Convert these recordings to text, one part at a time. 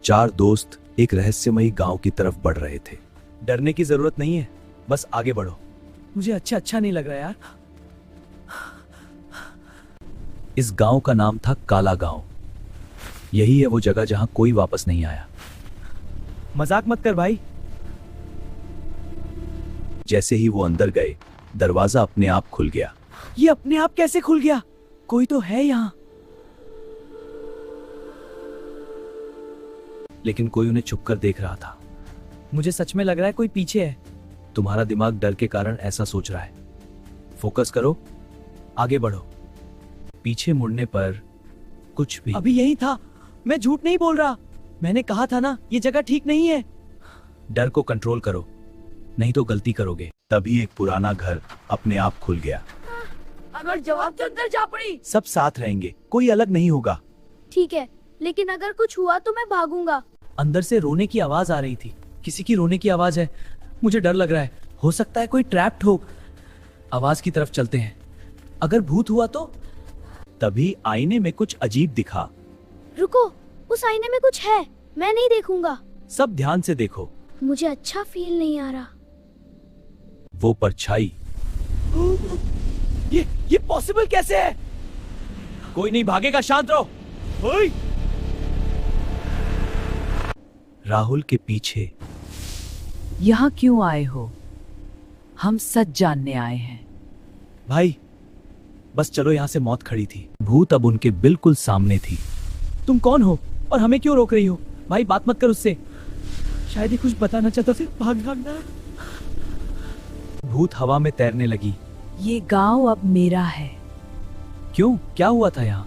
चार दोस्त एक रहस्यमयी गांव की तरफ बढ़ रहे थे। डरने की जरूरत नहीं है, बस आगे बढ़ो। मुझे अच्छा नहीं लग रहा यार। इस गांव का नाम था काला गांव। यही है वो जगह जहां कोई वापस नहीं आया। मजाक मत कर भाई। जैसे ही वो अंदर गए, दरवाजा अपने आप खुल गया। ये अपने आप कैसे खुल गया? कोई तो है यहाँ। लेकिन कोई उन्हें छुपकर देख रहा था। मुझे सच में लग रहा है कोई पीछे है। तुम्हारा दिमाग डर के कारण ऐसा सोच रहा है। फोकस करो, आगे बढ़ो। पीछे मुड़ने पर कुछ भी। अभी यही था। मैं झूठ नहीं बोल रहा। मैंने कहा था ना, ये जगह ठीक नहीं है। डर को कंट्रोल करो, नहीं तो गलती करोगे। तभी एक पुराना घर अपने आप खुल गया। अगर जवाब के अंदर जा पड़ी। सब साथ रहेंगे, कोई अलग नहीं होगा। ठीक है, लेकिन अगर कुछ हुआ तो मैं भागूंगा। अंदर से रोने की आवाज आ रही थी। किसी की रोने की आवाज है। मुझे डर लग रहा है। हो सकता है कोई ट्रैप्ड हो। आवाज की तरफ चलते हैं। अगर भूत हुआ तो? तभी आईने में कुछ अजीब दिखा। रुको, उस आईने में कुछ है। मैं नहीं देखूंगा। सब ध्यान से देखो। मुझे अच्छा फील नहीं आ रहा। वो परछाई। ये पॉसिबल कैसे है? कोई नहीं भागेगा, शांत रहो। ओए! राहुल के पीछे। यहाँ क्यों आए हो? हम सच जानने आए हैं। भाई, बस चलो, यहाँ से मौत खड़ी थी। भूत अब उनके बिल्कुल सामने थी। तुम कौन हो और हमें क्यों रोक रही हो? भाई, बात मत कर उससे। शायद ही कुछ बताना चाहता, सिर्फ भागना। भूत हवा में तैरने लगी। ये गांव अब मेरा है। क्यों? क्या हुआ था यहाँ?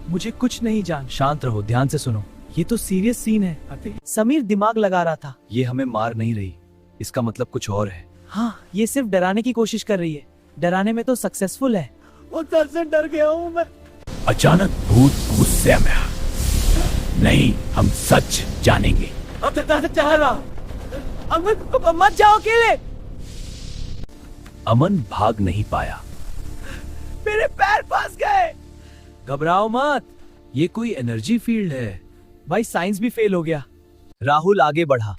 मुझे कुछ नहीं जान। शांत रहो, ध्यान से सुनो। ये तो सीरियस सीन है। समीर दिमाग लगा रहा था। ये हमें मार नहीं रही, इसका मतलब कुछ और है। हाँ, ये सिर्फ डराने की कोशिश कर रही है। डराने में तो सक्सेसफुल है। वो डर से डर गया हूँ मैं। अचानक भूत गुस्से में आ। नहीं, हम सच जानेंगे। मत जाओ अकेले। अमन भाग नहीं पाया। मेरे पैर फंस गए। घबराओ मत, ये कोई एनर्जी फील्ड है। भाई, साइंस भी फेल हो गया। राहुल आगे बढ़ा।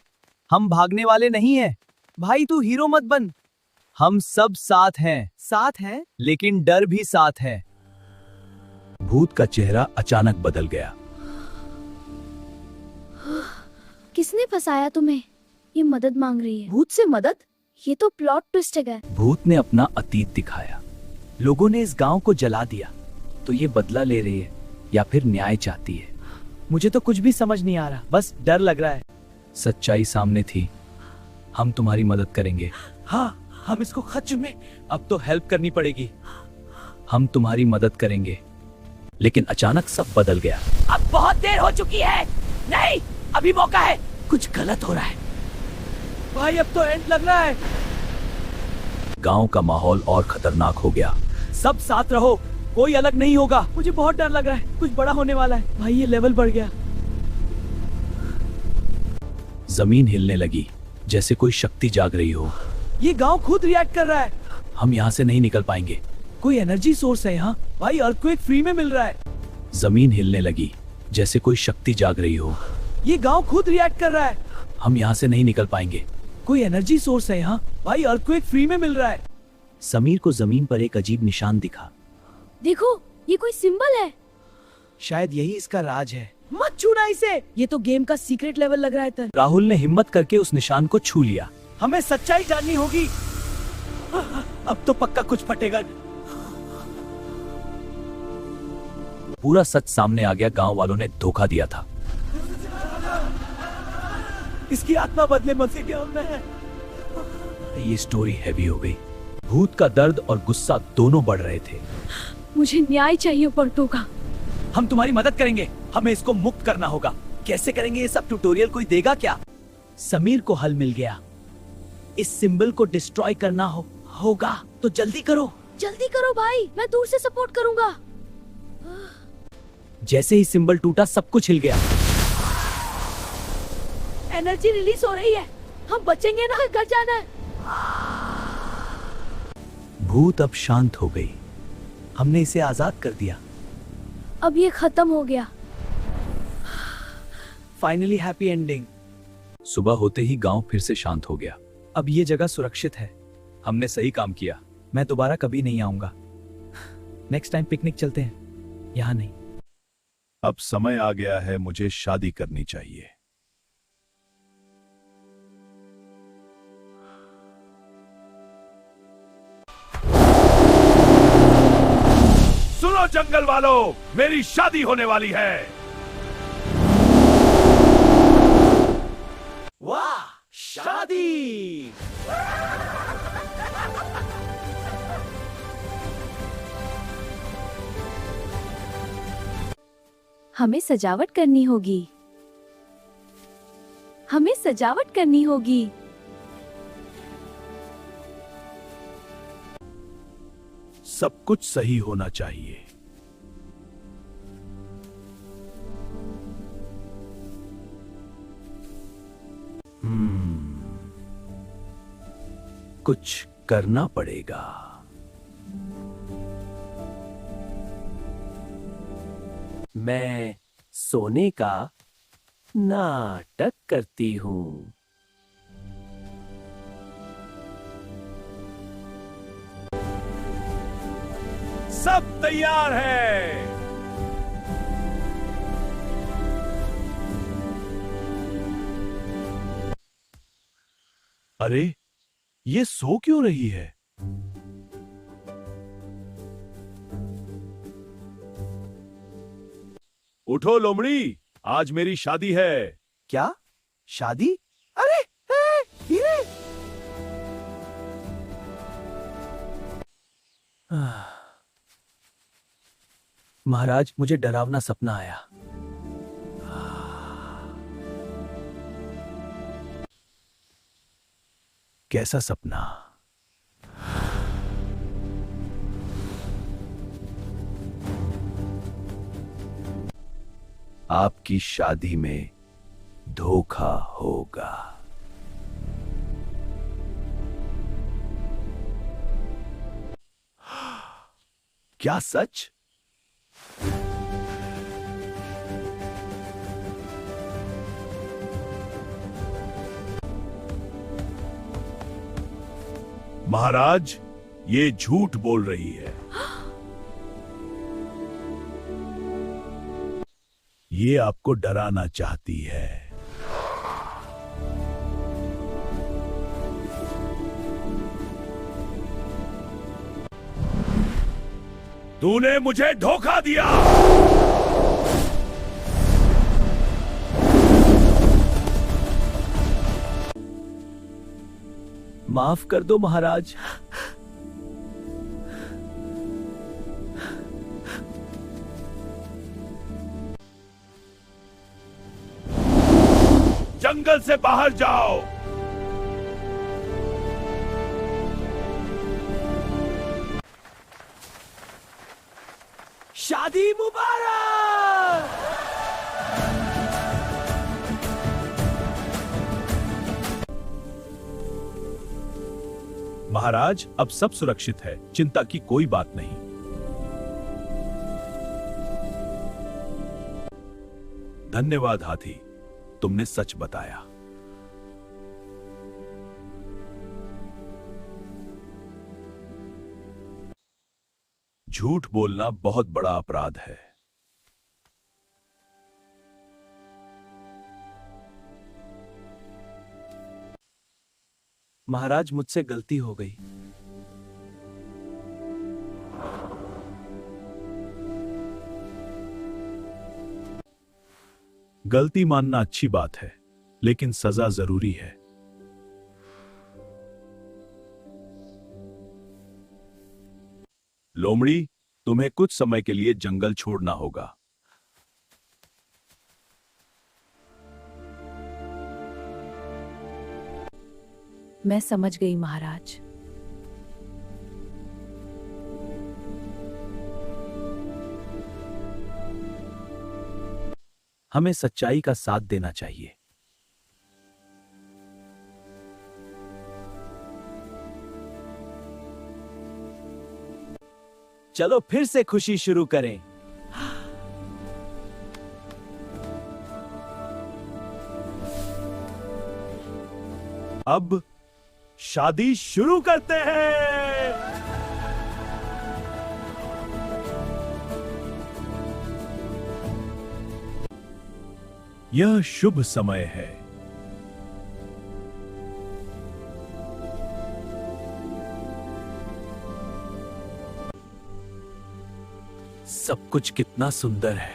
हम भागने वाले नहीं हैं। भाई, तू हीरो मत बन। हम सब साथ हैं। साथ हैं, लेकिन डर भी साथ है। भूत का चेहरा अचानक बदल गया। किसने फंसाया तुम्हें? ये मदद मांग रही है। भूत से मदद? ये तो प्लॉट ट्विस्ट है। भूत ने अपना अतीत दिखाया। लोगों ने इस गांव को जला दिया। तो ये बदला ले रही है या फिर न्याय चाहती है? मुझे तो कुछ भी समझ नहीं आ रहा, बस डर लग रहा है। सच्चाई सामने थी। हम तुम्हारी मदद करेंगे। हाँ, हम इसको खत चुमे। अब तो हेल्प करनी पड़ेगी। हम तुम्हारी मदद करेंगे। लेकिन अचानक सब बदल गया। अब बहुत देर हो चुकी है। नहीं, अभी मौका है। कुछ गलत हो रहा है। भाई, अब तो एंड लग रहा है। गांव का माहौल और खतरनाक हो गया। सब साथ रहो, कोई अलग नहीं होगा। मुझे बहुत डर लग रहा है, कुछ बड़ा होने वाला है। भाई, ये लेवल बढ़ गया। जमीन हिलने लगी, जैसे कोई शक्ति जाग रही हो। ये गांव खुद रिएक्ट कर रहा है। हम यहाँ से नहीं निकल पाएंगे। कोई एनर्जी सोर्स है यहाँ। भाई, अर्थक्वेक फ्री में मिल रहा है। जमीन हिलने लगी, जैसे कोई शक्ति जाग रही हो। ये गांव खुद रिएक्ट कर रहा है। हम यहाँ से नहीं निकल पाएंगे। कोई एनर्जी सोर्स है यहाँ। भाई, अर्थक्वेक फ्री में मिल रहा है। समीर को जमीन पर एक अजीब निशान दिखा। देखो, ये कोई सिंबल है। शायद यही इसका राज है। मत छूना इसे। ये तो गेम का सीक्रेट लेवल लग रहा है। राहुल ने हिम्मत करके उस निशान को छू लिया। हमें सच्चाई जाननी होगी। अब तो पक्का कुछ फटेगा। पूरा सच सामने आ गया। गांव वालों ने धोखा दिया था। इसकी आत्मा बदले मसीह में है। ये स्टोरी हैवी हो गई। भूत का दर्द और गुस्सा दोनों बढ़ रहे थे। मुझे न्याय चाहिए पर्टो का। हम तुम्हारी मदद करेंगे। हमें इसको मुक्त करना होगा। कैसे करेंगे ये सब ट्यूटोरियल कोई देगा क्या? समीर को हल मिल गया। इस सिंबल को डिस्ट्रॉय करना होगा। तो जल्दी करो। जल्दी करो भाई, मैं दूर से सपोर्ट करूंगा। जैसे ही सिंबल टूटा, सब कुछ हिल गया। एनर्जी रिलीज हो रही है। हम बचेंगे ना? घर जाना है। भूत अब शांत हो गई। हमने इसे आजाद कर दिया। अब ये खत्म हो गया। Finally happy ending. सुबह होते ही गांव फिर से शांत हो गया। अब ये जगह सुरक्षित है। हमने सही काम किया। मैं दोबारा कभी नहीं आऊंगा। नेक्स्ट टाइम पिकनिक चलते हैं, यहाँ नहीं। अब समय आ गया है, मुझे शादी करनी चाहिए। सुनो जंगल वालों, मेरी शादी होने वाली है। वाह, शादी! हमें सजावट करनी होगी। हमें सजावट करनी होगी। सब कुछ सही होना चाहिए। कुछ करना पड़ेगा। मैं सोने का नाटक करती हूँ। सब तैयार है। अरे, ये सो क्यों रही है? उठो लोमड़ी, आज मेरी शादी है। क्या? शादी? अरे हीरे! महाराज, मुझे डरावना सपना आया। कैसा सपना? आपकी शादी में धोखा होगा। क्या सच? महाराज, ये झूठ बोल रही है। ये आपको डराना चाहती है। तूने मुझे धोखा दिया। माफ कर दो महाराज। जंगल से बाहर जाओ। शादी मुबारक! महाराज, अब सब सुरक्षित है, चिंता की कोई बात नहीं। धन्यवाद हाथी, तुमने सच बताया। झूठ बोलना बहुत बड़ा अपराध है। महाराज, मुझसे गलती हो गई। गलती मानना अच्छी बात है, लेकिन सजा जरूरी है। लोमड़ी, तुम्हें कुछ समय के लिए जंगल छोड़ना होगा। मैं समझ गई महाराज। हमें सच्चाई का साथ देना चाहिए। चलो फिर से खुशी शुरू करें। अब शादी शुरू करते हैं। यह शुभ समय है। सब कुछ कितना सुंदर है।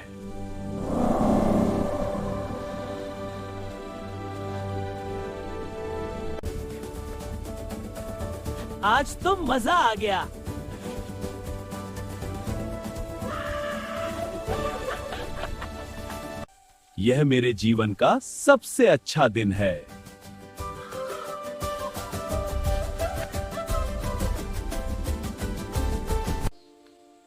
आज तो मजा आ गया। यह मेरे जीवन का सबसे अच्छा दिन है।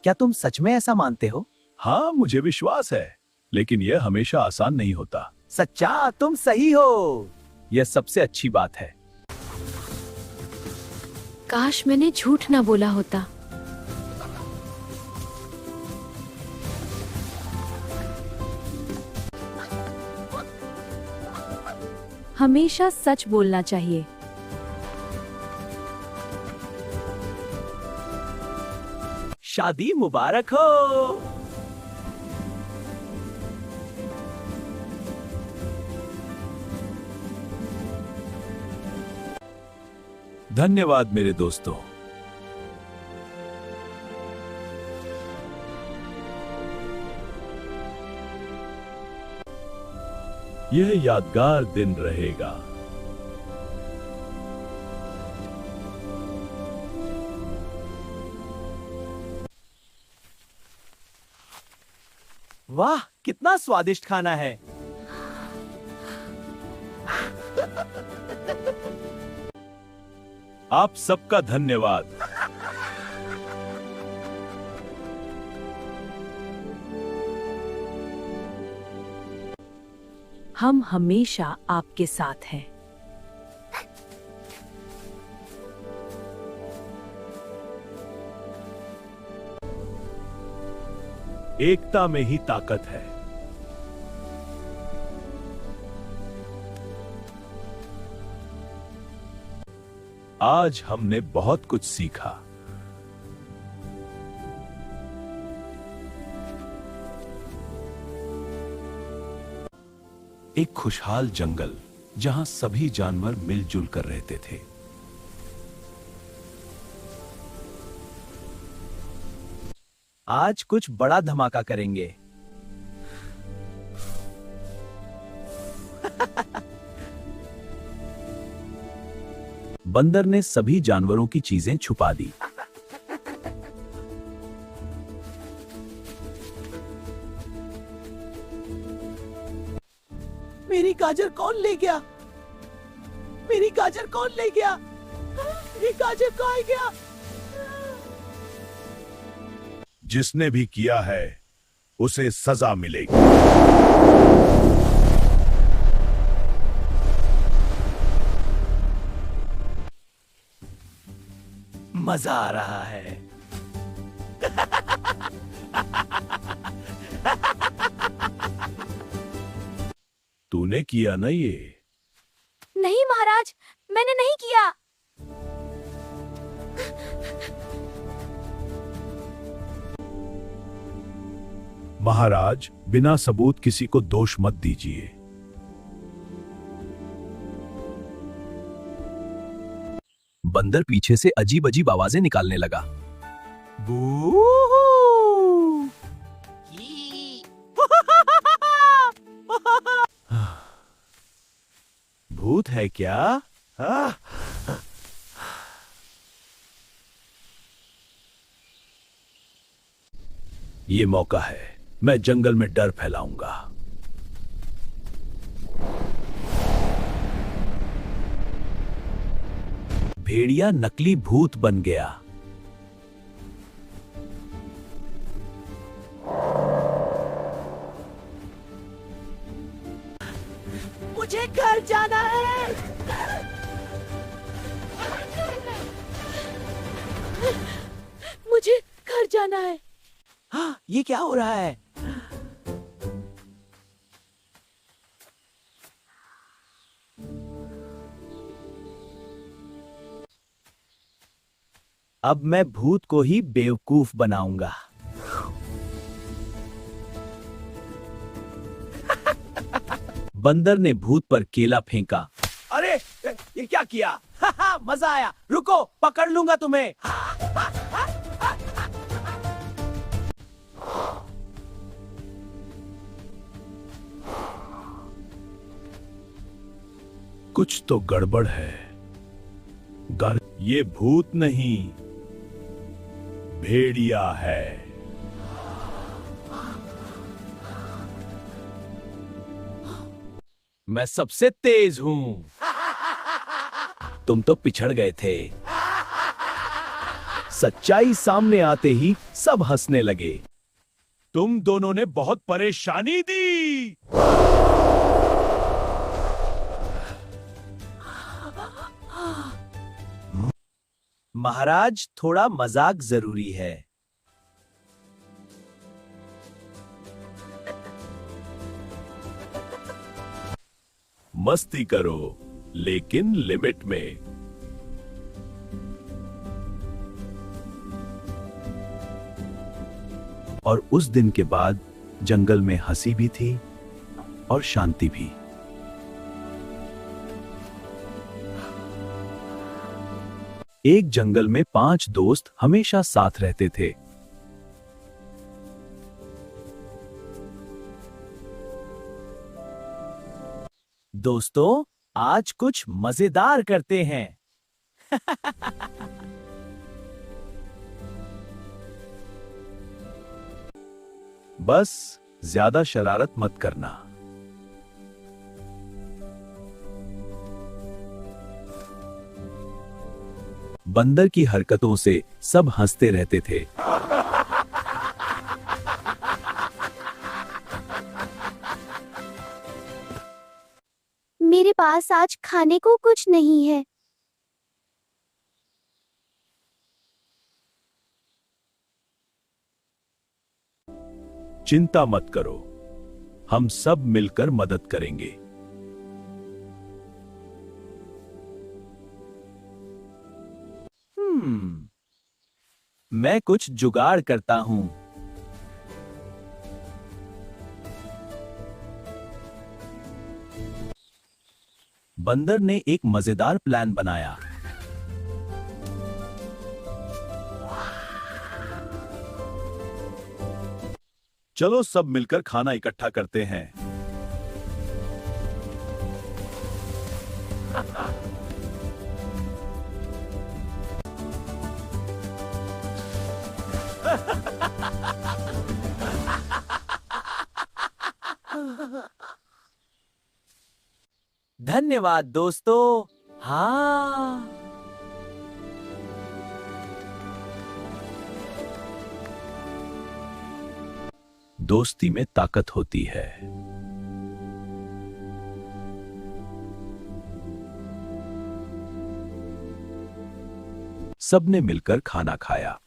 क्या तुम सच में ऐसा मानते हो? हाँ, मुझे विश्वास है, लेकिन यह हमेशा आसान नहीं होता। सच्चा, तुम सही हो। यह सबसे अच्छी बात है। काश मैंने झूठ ना बोला होता। हमेशा सच बोलना चाहिए। शादी मुबारक हो। धन्यवाद मेरे दोस्तों। यह यादगार दिन रहेगा। वाह, कितना स्वादिष्ट खाना है। आप सबका धन्यवाद। हम हमेशा आपके साथ हैं। एकता में ही ताकत है। आज हमने बहुत कुछ सीखा। एक खुशहाल जंगल जहां सभी जानवर मिलजुल कर रहते थे। आज कुछ बड़ा धमाका करेंगे। बंदर ने सभी जानवरों की चीजें छुपा दी। मेरी गाजर कौन ले गया? मेरी गाजर कौन ले गया? ये गाजर कहाँ गया? जिसने भी किया है उसे सजा मिलेगी। मजा आ रहा है। तूने किया ना ये? नहीं महाराज, मैंने नहीं किया। महाराज, बिना सबूत किसी को दोष मत दीजिए। बंदर पीछे से अजीब अजीब आवाजें निकालने लगा। भूत है क्या? ये मौका है, मैं जंगल में डर फैलाऊंगा। भेड़िया नकली भूत बन गया। मुझे घर जाना है। मुझे घर जाना है। हाँ, ये क्या हो रहा है? अब मैं भूत को ही बेवकूफ बनाऊंगा। बंदर ने भूत पर केला फेंका। अरे ये क्या किया? मजा आया, रुको पकड़ लूंगा तुम्हें। कुछ तो गड़बड़ है। ये भूत नहीं, भेड़िया है। मैं सबसे तेज हूं। तुम तो पिछड़ गए थे। सच्चाई सामने आते ही सब हंसने लगे। तुम दोनों ने बहुत परेशानी दी। महाराज, थोड़ा मजाक जरूरी है। मस्ती करो, लेकिन लिमिट में। और उस दिन के बाद जंगल में हंसी भी थी और शांति भी। एक जंगल में 5 दोस्त हमेशा साथ रहते थे। दोस्तों, आज कुछ मजेदार करते हैं। बस ज्यादा शरारत मत करना। बंदर की हरकतों से सब हंसते रहते थे। मेरे पास आज खाने को कुछ नहीं है। चिंता मत करो, हम सब मिलकर मदद करेंगे। मैं कुछ जुगाड़ करता हूं। बंदर ने एक मजेदार प्लान बनाया। चलो सब मिलकर खाना इकट्ठा करते हैं। धन्यवाद दोस्तों। हाँ, दोस्ती में ताकत होती है। सबने मिलकर खाना खाया।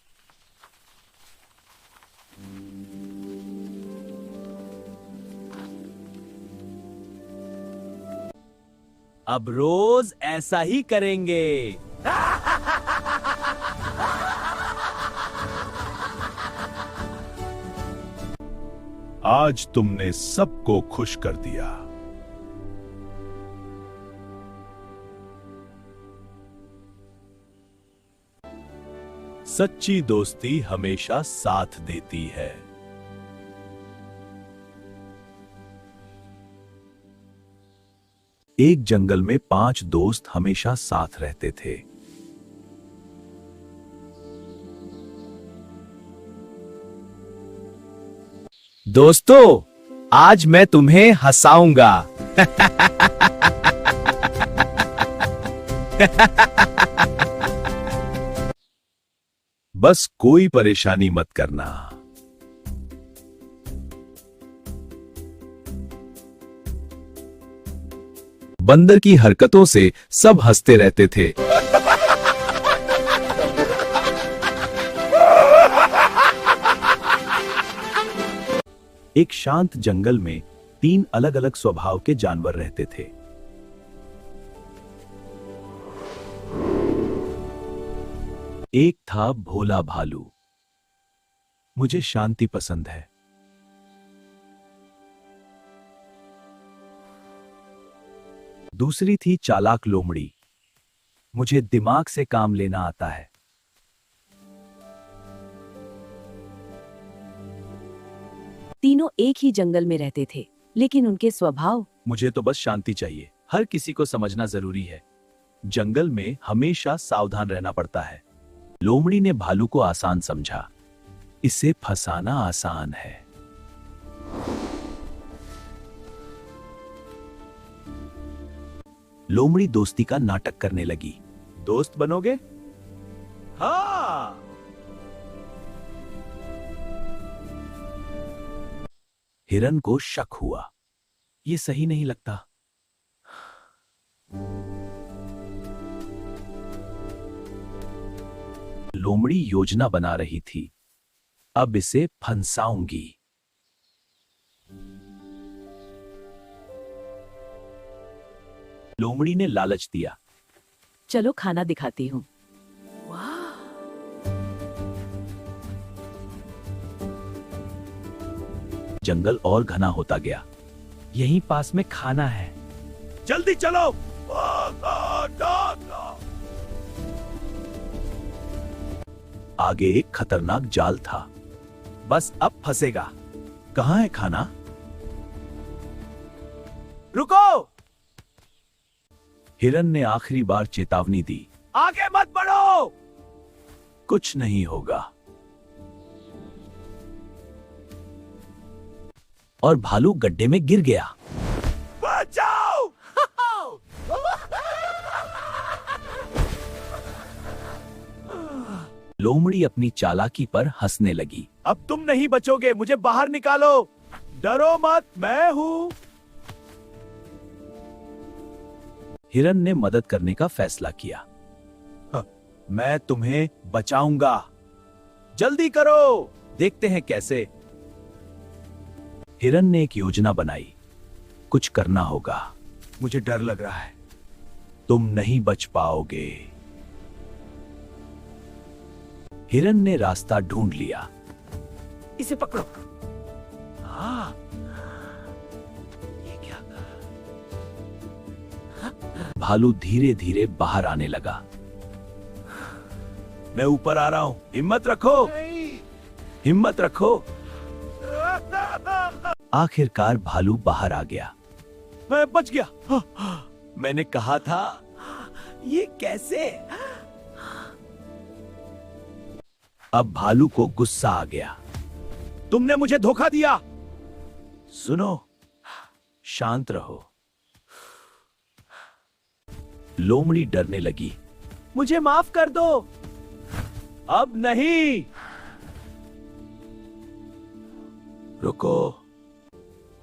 अब रोज ऐसा ही करेंगे। आज तुमने सबको खुश कर दिया। सच्ची दोस्ती हमेशा साथ देती है। एक जंगल में 5 दोस्त हमेशा साथ रहते थे। दोस्तों, आज मैं तुम्हें हंसाऊंगा। बस कोई परेशानी मत करना। बंदर की हरकतों से सब हंसते रहते थे। एक शांत जंगल में 3 अलग-अलग स्वभाव के जानवर रहते थे। एक था भोला भालू। मुझे शांति पसंद है। दूसरी थी चालाक लोमड़ी। मुझे दिमाग से काम लेना आता है। तीनों एक ही जंगल में रहते थे, लेकिन उनके स्वभाव। मुझे तो बस शांति चाहिए। हर किसी को समझना जरूरी है। जंगल में हमेशा सावधान रहना पड़ता है। लोमड़ी ने भालू को आसान समझा। इसे फंसाना आसान है। लोमड़ी दोस्ती का नाटक करने लगी। दोस्त बनोगे? हाँ। हिरन को शक हुआ। ये सही नहीं लगता। लोमड़ी योजना बना रही थी। अब इसे फंसाऊंगी। लोमड़ी ने लालच दिया। चलो खाना दिखाती हूँ। जंगल और घना होता गया। यहीं पास में खाना है। जल्दी चलो। आगे एक खतरनाक जाल था। बस अब फंसेगा। कहाँ है खाना? रुको। हिरन ने आखिरी बार चेतावनी दी। आगे मत बढ़ो। कुछ नहीं होगा। और भालू गड्ढे में गिर गया। बचाओ। लोमड़ी अपनी चालाकी पर हंसने लगी। अब तुम नहीं बचोगे। मुझे बाहर निकालो। डरो मत, मैं हूं। हिरन ने मदद करने का फैसला किया। मैं तुम्हें बचाऊंगा। जल्दी करो। देखते हैं कैसे। हिरन ने एक योजना बनाई। कुछ करना होगा। मुझे डर लग रहा है। तुम नहीं बच पाओगे। हिरन ने रास्ता ढूंढ लिया। इसे पकड़ो। हाँ। ये क्या? भालू धीरे धीरे बाहर आने लगा। मैं ऊपर आ रहा हूं। हिम्मत रखो। हिम्मत रखो। आखिरकार भालू बाहर आ गया। मैं बच गया। मैंने कहा था। ये कैसे? अब भालू को गुस्सा आ गया। तुमने मुझे धोखा दिया। सुनो, शांत रहो। लोमड़ी डरने लगी। मुझे माफ कर दो। अब नहीं। रुको।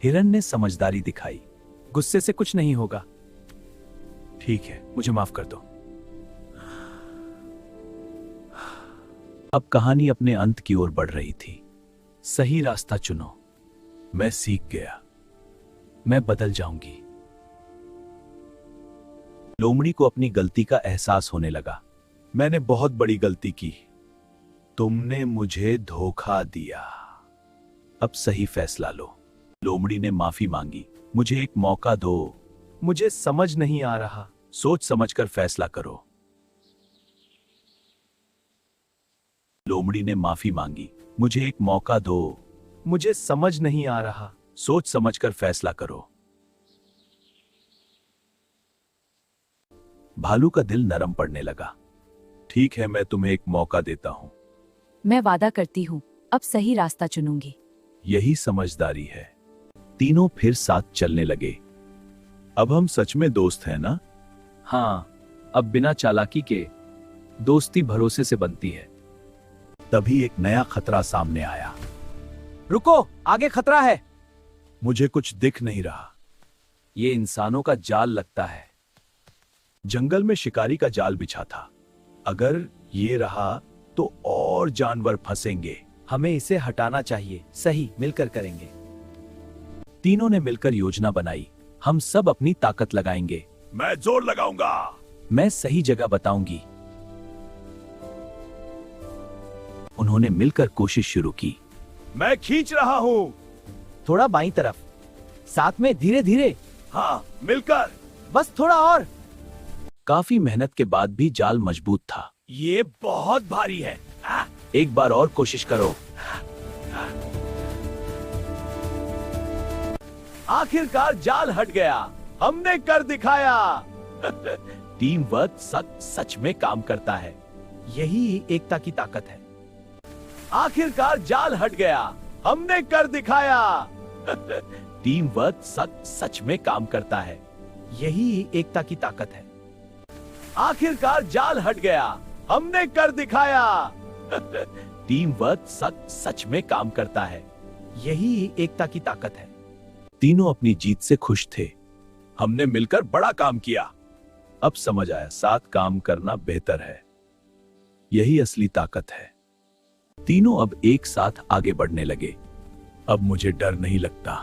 हिरन ने समझदारी दिखाई। गुस्से से कुछ नहीं होगा। ठीक है, मुझे माफ कर दो। अब कहानी अपने अंत की ओर बढ़ रही थी। सही रास्ता चुनो। मैं सीख गया। मैं बदल जाऊंगी। लोमड़ी को अपनी गलती का एहसास होने लगा। मैंने बहुत बड़ी गलती की। तुमने मुझे धोखा दिया। अब सही फैसला लो। लोमड़ी ने माफी मांगी। मुझे एक मौका दो। मुझे समझ नहीं आ रहा। सोच समझकर फैसला करो। लोमड़ी ने माफी मांगी। मुझे एक मौका दो। मुझे समझ नहीं आ रहा। सोच समझकर फैसला करो। भालू का दिल नरम पड़ने लगा। ठीक है, मैं तुम्हें एक मौका देता हूं। मैं वादा करती हूँ, अब सही रास्ता चुनूंगी। यही समझदारी है। तीनों फिर साथ चलने लगे। अब हम सच में दोस्त हैं ना? हाँ, अब बिना चालाकी के दोस्ती भरोसे से बनती है। तभी एक नया खतरा सामने आया। रुको, आगे खतरा है। मुझे कुछ दिख नहीं रहा। ये इंसानों का जाल लगता है। जंगल में शिकारी का जाल बिछा था। अगर ये रहा तो और जानवर फंसेंगे। हमें इसे हटाना चाहिए। सही, मिलकर करेंगे। तीनों ने मिलकर योजना बनाई। हम सब अपनी ताकत लगाएंगे। मैं जोर लगाऊंगा। मैं सही जगह बताऊंगी। उन्होंने मिलकर कोशिश शुरू की। मैं खींच रहा हूँ। थोड़ा बाईं तरफ, साथ में धीरे धीरे, हाँ, मिलकर। बस थोड़ा और। काफी मेहनत के बाद भी जाल मजबूत था। ये बहुत भारी है। एक बार और कोशिश करो। आखिरकार जाल हट गया। हमने कर दिखाया। टीम वर्क सच में काम करता है। यही एकता की ताकत है। आखिरकार जाल हट गया। हमने कर दिखाया। टीम वर्क सच में काम करता है। यही एकता की ताकत है। आखिरकार जाल हट गया। हमने कर दिखाया। टीम वर्क सच में काम करता है। यही एकता की ताकत है। तीनों अपनी जीत से खुश थे। हमने मिलकर बड़ा काम किया। अब समझ आया, साथ काम करना बेहतर है। यही असली ताकत है। तीनों अब एक साथ आगे बढ़ने लगे। अब मुझे डर नहीं लगता,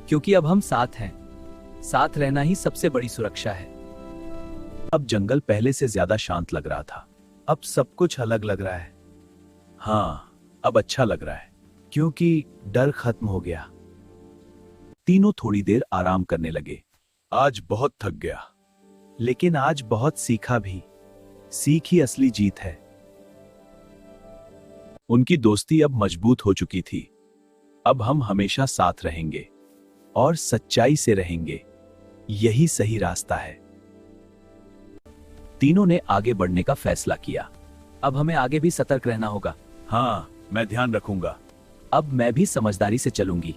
क्योंकि अब हम साथ हैं। साथ रहना ही सबसे बड़ी सुरक्षा है। अब जंगल पहले से ज्यादा शांत लग रहा था। अब सब कुछ अलग लग रहा है। हाँ, अब अच्छा लग रहा है। क्योंकि डर खत्म हो गया। तीनों थोड़ी देर आराम करने लगे। आज बहुत थक गया, लेकिन आज बहुत सीखा भी। सीख ही असली जीत है। उनकी दोस्ती अब मजबूत हो चुकी थी। अब हम हमेशा साथ रहेंगे और सच्चाई से रहेंगे। यही सही रास्ता है। तीनों ने आगे बढ़ने का फैसला किया। अब हमें आगे भी सतर्क रहना होगा। हाँ, मैं ध्यान रखूंगा। अब मैं भी समझदारी से चलूंगी।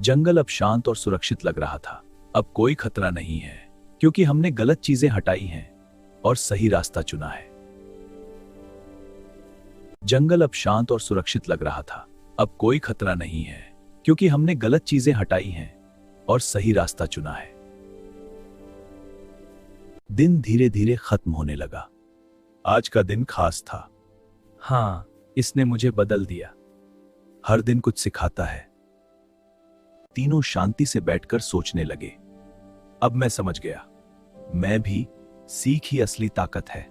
जंगल अब शांत और सुरक्षित लग रहा था। अब कोई खतरा नहीं है, क्योंकि हमने गलत चीजें हटाई हैं और सही रास्ता चुना है। जंगल अब शांत और सुरक्षित लग रहा था। अब कोई खतरा नहीं है, क्योंकि हमने गलत चीजें हटाई हैं और सही रास्ता चुना है। दिन धीरे धीरे खत्म होने लगा। आज का दिन खास था। हाँ, इसने मुझे बदल दिया। हर दिन कुछ सिखाता है। तीनों शांति से बैठकर सोचने लगे। अब मैं समझ गया, मैं भी सीख ही असली ताकत है।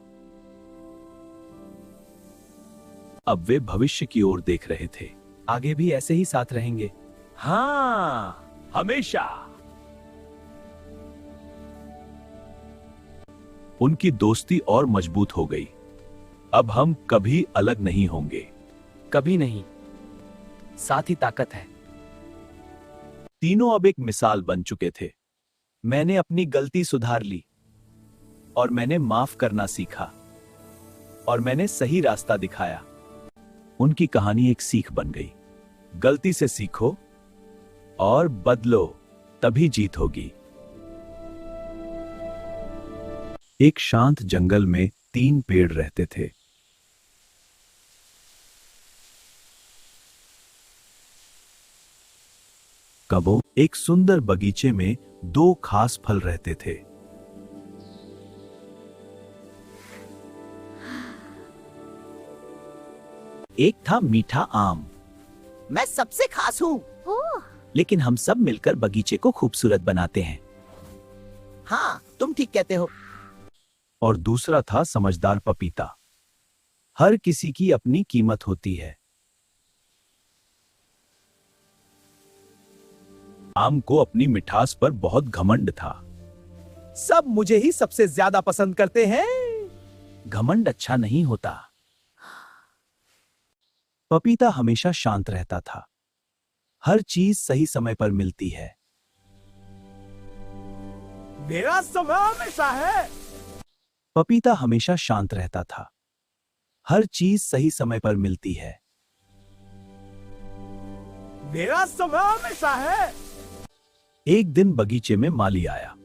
अब वे भविष्य की ओर देख रहे थे। आगे भी ऐसे ही साथ रहेंगे। हाँ, हमेशा। उनकी दोस्ती और मजबूत हो गई। अब हम कभी अलग नहीं होंगे। कभी नहीं। साथ ही ताकत है। तीनों अब एक मिसाल बन चुके थे। मैंने अपनी गलती सुधार ली और मैंने माफ करना सीखा और मैंने सही रास्ता दिखाया। उनकी कहानी एक सीख बन गई। गलती से सीखो और बदलो, तभी जीत होगी। एक शांत जंगल में 3 पेड़ रहते थे। कबो एक सुंदर बगीचे में 2 खास फल रहते थे। एक था मीठा आम। मैं सबसे खास हूँ। लेकिन हम सब मिलकर बगीचे को खूबसूरत बनाते हैं। हाँ, तुम ठीक कहते हो। और दूसरा था समझदार पपीता। हर किसी की अपनी कीमत होती है। आम को अपनी मिठास पर बहुत घमंड था। सब मुझे ही सबसे ज्यादा पसंद करते हैं। घमंड अच्छा नहीं होता। पपीता हमेशा शांत रहता था। हर चीज सही समय पर मिलती है। मेरा समय हमेशा है। पपीता हमेशा शांत रहता था। हर चीज सही समय पर मिलती है। मेरा समय हमेशा है। एक दिन बगीचे में माली आया।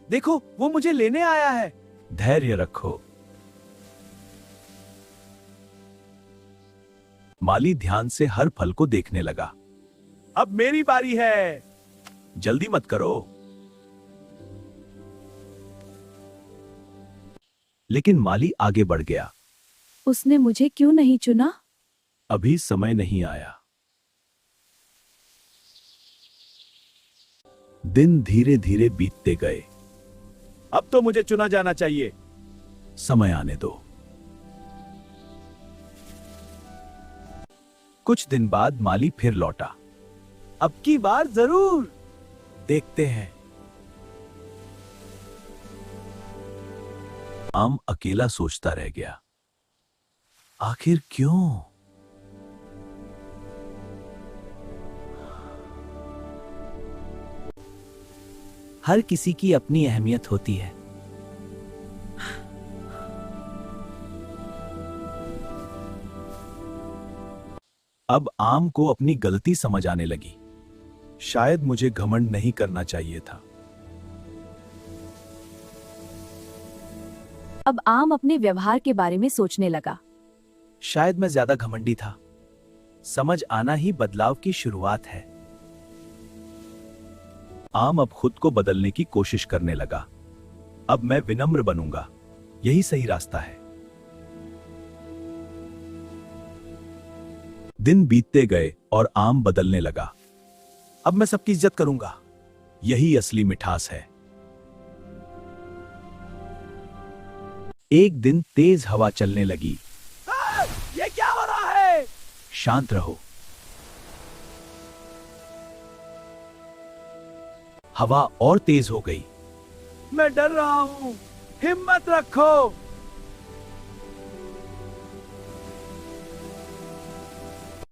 देखो, वो मुझे लेने आया है। धैर्य रखो। माली ध्यान से हर फल को देखने लगा। अब मेरी बारी है। जल्दी मत करो। लेकिन माली आगे बढ़ गया। उसने मुझे क्यों नहीं चुना? अभी समय नहीं आया। दिन धीरे धीरे बीतते गए। अब तो मुझे चुना जाना चाहिए। समय आने दो। कुछ दिन बाद माली फिर लौटा। अब की बार जरूर देखते हैं। आम अकेला सोचता रह गया, आखिर क्यों? हर किसी की अपनी अहमियत होती है। अब आम को अपनी गलती समझ आने लगी। शायद मुझे घमंड नहीं करना चाहिए था। अब आम अपने व्यवहार के बारे में सोचने लगा। शायद मैं ज्यादा घमंडी था। समझ आना ही बदलाव की शुरुआत है। आम अब खुद को बदलने की कोशिश करने लगा। अब मैं विनम्र बनूंगा, यही सही रास्ता है। दिन बीतते गए और आम बदलने लगा। अब मैं सबकी इज्जत करूंगा, यही असली मिठास है। एक दिन तेज हवा चलने लगी। ये क्या हो रहा है? शांत रहो। हवा और तेज हो गई। मैं डर रहा हूं। हिम्मत रखो।